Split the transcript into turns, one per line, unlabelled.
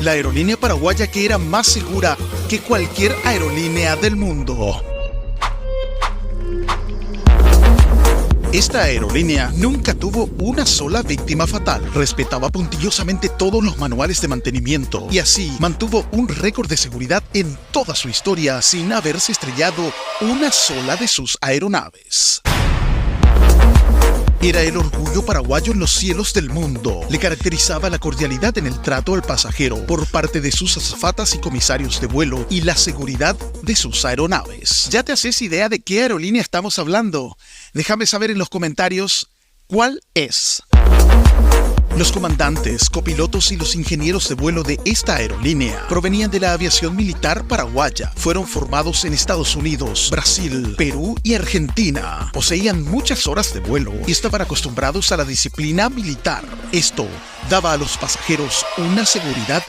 la aerolínea paraguaya que era más segura que cualquier aerolínea del mundo. Esta aerolínea nunca tuvo una sola víctima fatal, respetaba puntillosamente todos los manuales de mantenimiento y así mantuvo un récord de seguridad en toda su historia sin haberse estrellado una sola de sus aeronaves. Era el orgullo paraguayo en los cielos del mundo. Le caracterizaba la cordialidad en el trato al pasajero por parte de sus azafatas y comisarios de vuelo y la seguridad de sus aeronaves. ¿Ya te haces idea de qué aerolínea estamos hablando? Déjame saber en los comentarios cuál es. Los comandantes, copilotos y los ingenieros de vuelo de esta aerolínea provenían de la aviación militar paraguaya. Fueron formados en Estados Unidos, Brasil, Perú y Argentina. Poseían muchas horas de vuelo y estaban acostumbrados a la disciplina militar. Esto daba a los pasajeros una seguridad